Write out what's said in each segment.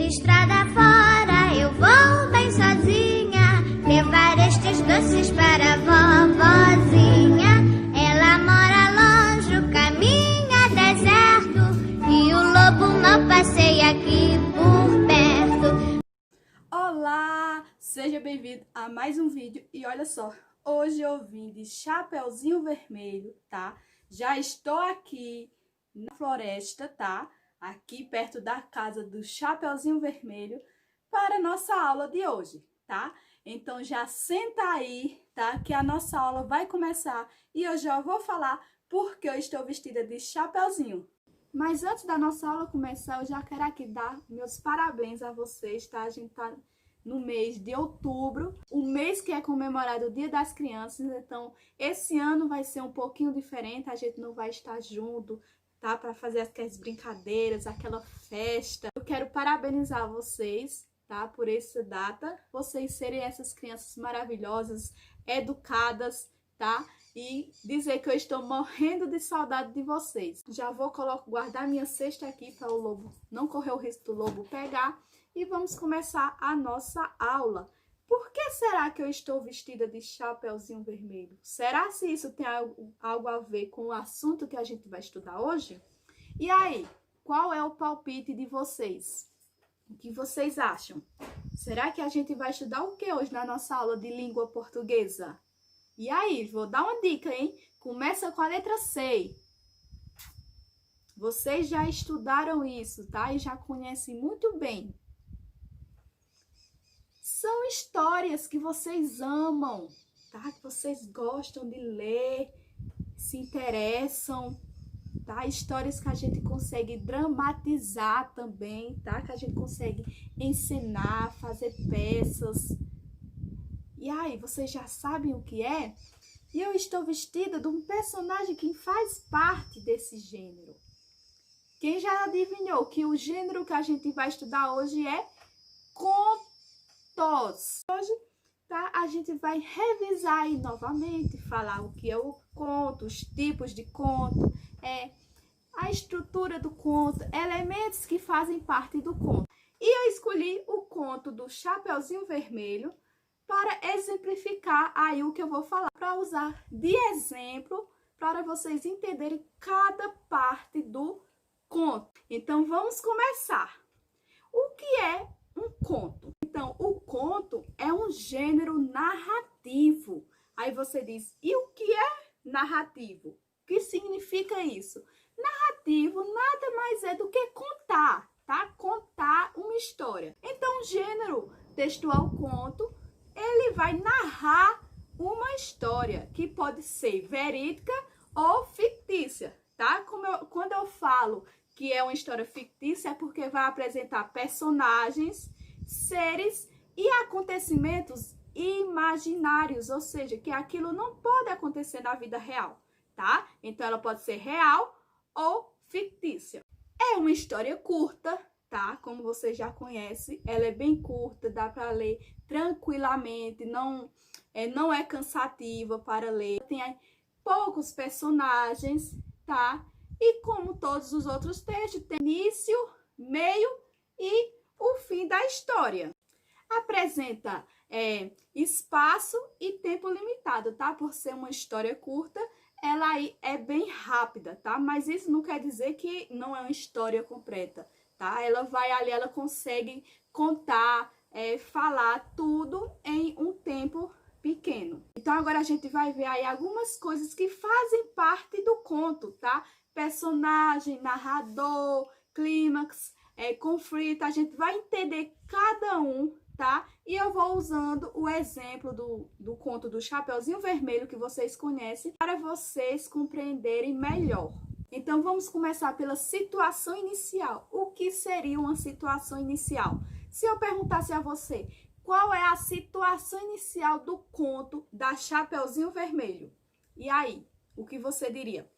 estrada fora, eu vou bem sozinha, levar estes doces para a vovozinha. Ela mora longe, o caminho é deserto, e o lobo mal passeia aqui por perto. Olá, seja bem-vindo a mais um vídeo. E olha só, hoje eu vim de Chapeuzinho Vermelho, tá? Já estou aqui na floresta, tá? Aqui perto da casa do Chapeuzinho Vermelho para a nossa aula de hoje, tá? Então já senta aí, tá? Que a nossa aula vai começar e eu já vou falar porque eu estou vestida de chapeuzinho. Mas antes da nossa aula começar, eu já quero aqui dar meus parabéns a vocês, tá? A gente tá no mês de outubro, o mês que é comemorado o Dia das Crianças. Então, esse ano vai ser um pouquinho diferente, a gente não vai estar junto, tá? Para fazer aquelas brincadeiras, aquela festa. Eu quero parabenizar vocês, tá? Por essa data, vocês serem essas crianças maravilhosas, educadas, tá? E dizer que eu estou morrendo de saudade de vocês. Já vou guardar minha cesta aqui para o lobo não correr o risco do lobo pegar. E vamos começar a nossa aula. Por que será que eu estou vestida de chapeuzinho vermelho? Será se isso tem algo a ver com o assunto que a gente vai estudar hoje? E aí, qual é o palpite de vocês? O que vocês acham? Será que a gente vai estudar o que hoje na nossa aula de língua portuguesa? E aí, vou dar uma dica, hein? Começa com a letra C. Vocês já estudaram isso, tá? E já conhecem muito bem. São histórias que vocês amam, tá? Que vocês gostam de ler, se interessam, tá? Histórias que a gente consegue dramatizar também, tá? Que a gente consegue encenar, fazer peças. E aí, vocês já sabem o que é? E eu estou vestida de um personagem que faz parte desse gênero. Quem já adivinhou que o gênero que a gente vai estudar hoje é contos? Hoje, tá, a gente vai revisar aí novamente, falar o que é o conto, os tipos de conto, a estrutura do conto, elementos que fazem parte do conto. E eu escolhi o conto do Chapeuzinho Vermelho para exemplificar aí o que eu vou falar, para usar de exemplo para vocês entenderem cada parte do conto. Então vamos começar. O que é um conto? Então, o conto é um gênero narrativo. Aí você diz, e o que é narrativo? O que significa isso? Narrativo nada mais é do que contar, tá? Contar uma história. Então, o gênero textual conto, ele vai narrar uma história que pode ser verídica ou fictícia, tá? Quando eu falo que é uma história fictícia, é porque vai apresentar personagens, seres e acontecimentos imaginários, ou seja, que aquilo não pode acontecer na vida real, tá? Então, ela pode ser real ou fictícia. É uma história curta, tá? Como você já conhece, ela é bem curta, dá para ler tranquilamente, não é cansativa para ler. Tem poucos personagens, tá? E como todos os outros textos, tem início, meio e o fim da história. Apresenta espaço e tempo limitado, tá? Por ser uma história curta, ela é bem rápida, tá? Mas isso não quer dizer que não é uma história completa, tá? Ela vai ali, ela consegue contar, falar tudo em um tempo pequeno. Então, agora a gente vai ver aí algumas coisas que fazem parte do conto, tá? Personagem, narrador, clímax, conflito, a gente vai entender cada um, tá? E eu vou usando o exemplo do conto do Chapeuzinho Vermelho, que vocês conhecem, para vocês compreenderem melhor. Então, vamos começar pela situação inicial. O que seria uma situação inicial? Se eu perguntasse a você, qual é a situação inicial do conto da Chapeuzinho Vermelho? E aí, o que você diria?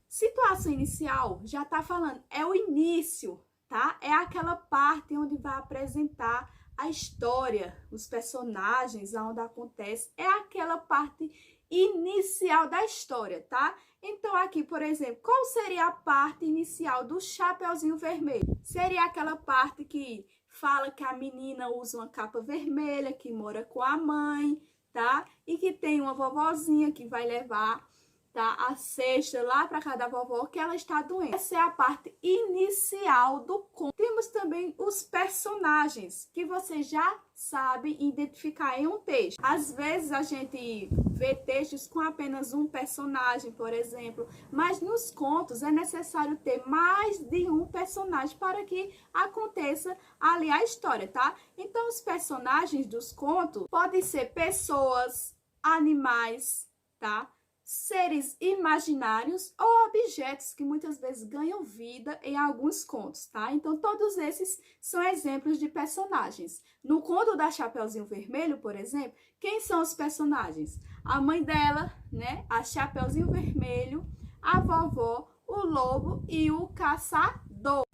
Situação inicial, já tá falando, é o início, tá? É aquela parte onde vai apresentar a história, os personagens, aonde acontece. É aquela parte inicial da história, tá? Então aqui, por exemplo, qual seria a parte inicial do Chapeuzinho Vermelho? Seria aquela parte que fala que a menina usa uma capa vermelha, que mora com a mãe, tá? E que tem uma vovozinha que vai levar, tá, a cesta lá para casa da vovó, que ela está doente. Essa é a parte inicial do conto. Temos também os personagens, que você já sabe identificar em um texto. Às vezes a gente vê textos com apenas um personagem, por exemplo, mas nos contos é necessário ter mais de um personagem para que aconteça ali a história, tá? Então os personagens dos contos podem ser pessoas, animais, tá? Seres imaginários ou objetos que muitas vezes ganham vida em alguns contos, tá? Então, todos esses são exemplos de personagens. No conto da Chapeuzinho Vermelho, por exemplo, quem são os personagens? A mãe dela, né? A Chapeuzinho Vermelho, a vovó, o lobo e o caçador.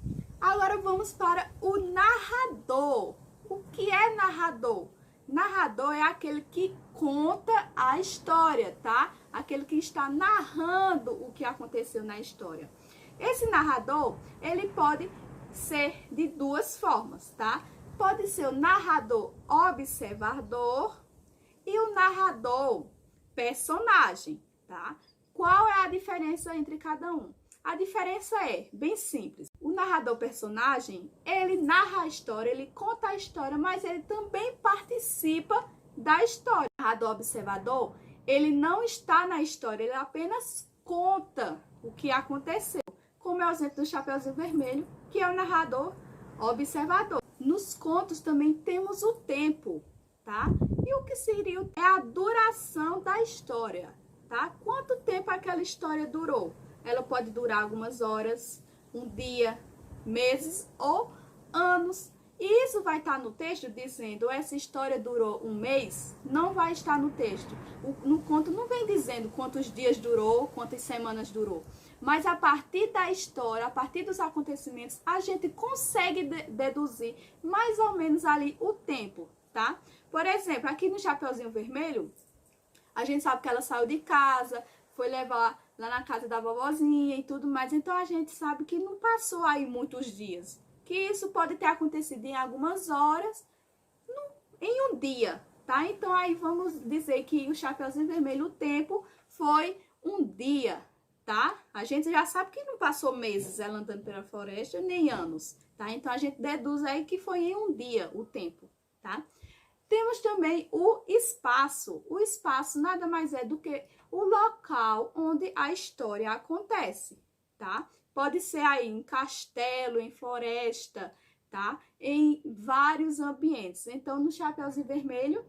Agora vamos para o narrador. O que é narrador? Narrador é aquele que conta a história, tá? Aquele que está narrando o que aconteceu na história. Esse narrador, ele pode ser de duas formas, tá? Pode ser o narrador observador e o narrador personagem, tá? Qual é a diferença entre cada um? A diferença é bem simples. O narrador personagem, ele narra a história, ele conta a história, mas ele também participa da história. O narrador observador, ele não está na história, ele apenas conta o que aconteceu. Como é o exemplo do Chapeuzinho Vermelho, que é o narrador observador. Nos contos também temos o tempo, tá? E o que seria é a duração da história, tá? Quanto tempo aquela história durou? Ela pode durar algumas horas, um dia, meses ou anos. E isso vai estar no texto dizendo, essa história durou um mês? Não vai estar no texto. No conto não vem dizendo quantos dias durou, quantas semanas durou. Mas a partir da história, a partir dos acontecimentos, a gente consegue deduzir mais ou menos ali o tempo, tá? Por exemplo, aqui no Chapeuzinho Vermelho, a gente sabe que ela saiu de casa, foi levar lá na casa da vovozinha e tudo mais. Então, a gente sabe que não passou aí muitos dias. Que isso pode ter acontecido em algumas horas, em um dia, tá? Então, aí vamos dizer que o Chapeuzinho Vermelho, o tempo foi um dia, tá? A gente já sabe que não passou meses ela andando pela floresta, nem anos, tá? Então, a gente deduz aí que foi em um dia o tempo, tá? Temos também o espaço. O espaço nada mais é do que o local onde a história acontece, tá? Pode ser aí em castelo, em floresta, tá? Em vários ambientes. Então, no Chapeuzinho Vermelho,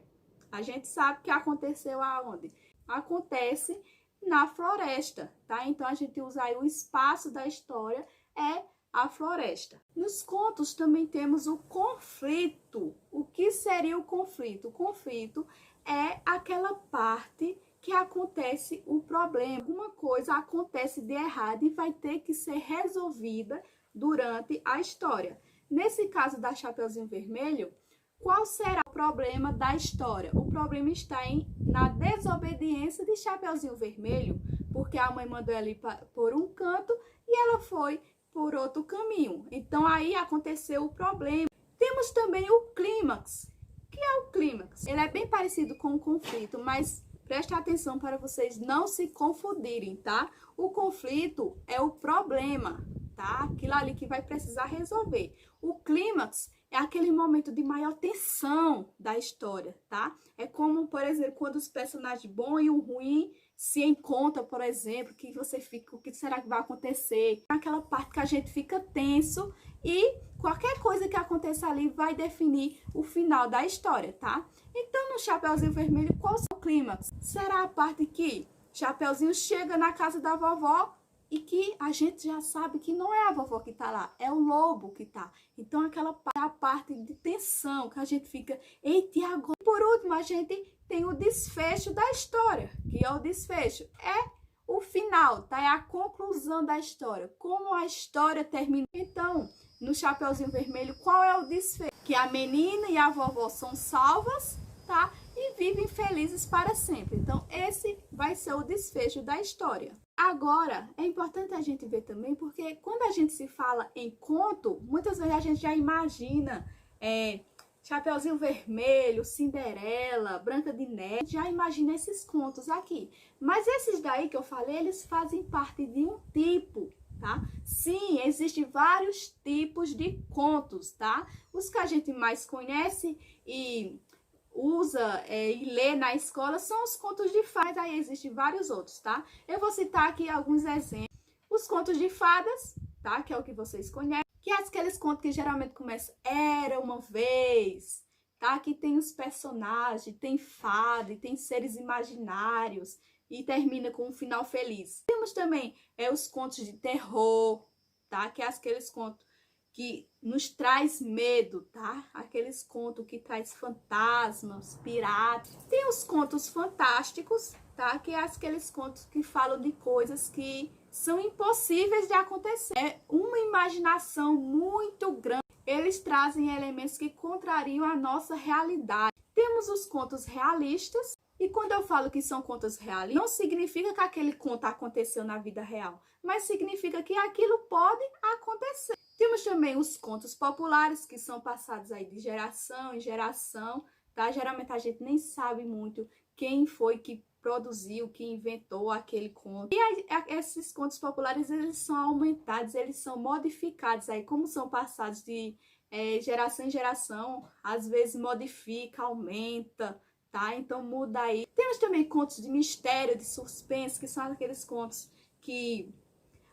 a gente sabe que aconteceu aonde? Acontece na floresta, tá? Então, a gente usa aí o espaço da história, é a floresta. Nos contos também temos o conflito. O que seria o conflito? O conflito é aquela parte que acontece o problema. Alguma coisa acontece de errado e vai ter que ser resolvida durante a história. Nesse caso da Chapeuzinho Vermelho, qual será o problema da história? O problema está na desobediência de Chapeuzinho Vermelho, porque a mãe mandou ela ir por um canto e ela foi por outro caminho. Então, aí aconteceu o problema. Temos também o clímax. O que é o clímax? Ele é bem parecido com o conflito, mas preste atenção para vocês não se confundirem, tá? O conflito é o problema, tá? Aquilo ali que vai precisar resolver. O clímax é aquele momento de maior tensão da história, tá? É como, por exemplo, quando os personagens bom e o ruim se encontram, por exemplo, que você fica, o que será que vai acontecer? Aquela parte que a gente fica tenso e qualquer coisa que aconteça ali vai definir o final da história, tá? Então, no Chapeuzinho Vermelho, qual é o clímax? Será a parte que Chapeuzinho chega na casa da vovó e que a gente já sabe que não é a vovó que tá lá, é o lobo que tá. Então, aquela parte de tensão que a gente fica, eita, e agora? Por último, a gente tem o desfecho da história, que é o desfecho. É o final, tá? É a conclusão da história. Como a história termina. Então, no Chapeuzinho Vermelho, qual é o desfecho? Que a menina e a vovó são salvas, tá? E vivem felizes para sempre. Então, esse vai ser o desfecho da história. Agora, é importante a gente ver também, porque quando a gente se fala em conto, muitas vezes a gente já imagina Chapeuzinho Vermelho, Cinderela, Branca de Neve, já imagina esses contos aqui. Mas esses daí que eu falei, eles fazem parte de um tipo, tá? Sim, existem vários tipos de contos, tá? Os que a gente mais conhece e usa e lê na escola são os contos de fadas, aí existem vários outros, tá? Eu vou citar aqui alguns exemplos. Os contos de fadas, tá? Que é o que vocês conhecem, que é aqueles contos que geralmente começam Era uma vez, tá? Que tem os personagens, tem fada, e tem seres imaginários e termina com um final feliz. Temos também os contos de terror, tá? Que é aqueles contos que nos traz medo, tá? Aqueles contos que traz fantasmas, piratas. Tem os contos fantásticos, tá? Que é aqueles contos que falam de coisas que são impossíveis de acontecer. É uma imaginação muito grande. Eles trazem elementos que contrariam a nossa realidade. Temos os contos realistas. E quando eu falo que são contos realistas, não significa que aquele conto aconteceu na vida real, mas significa que aquilo pode acontecer. Temos também os contos populares, que são passados aí de geração em geração, tá? Geralmente a gente nem sabe muito quem foi que produziu, que inventou aquele conto. E esses contos populares, eles são aumentados, eles são modificados aí, como são passados de geração em geração, às vezes modifica, aumenta, tá? Então muda aí. Temos também contos de mistério, de suspense, que são aqueles contos que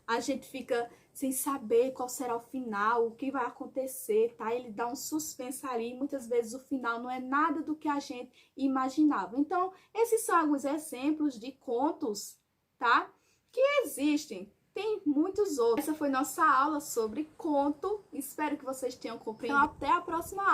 a gente fica sem saber qual será o final, o que vai acontecer, tá? Ele dá um suspense ali, muitas vezes o final não é nada do que a gente imaginava. Então, esses são alguns exemplos de contos, tá? Que existem. Tem muitos outros. Essa foi nossa aula sobre conto. Espero que vocês tenham compreendido. Então, até a próxima aula.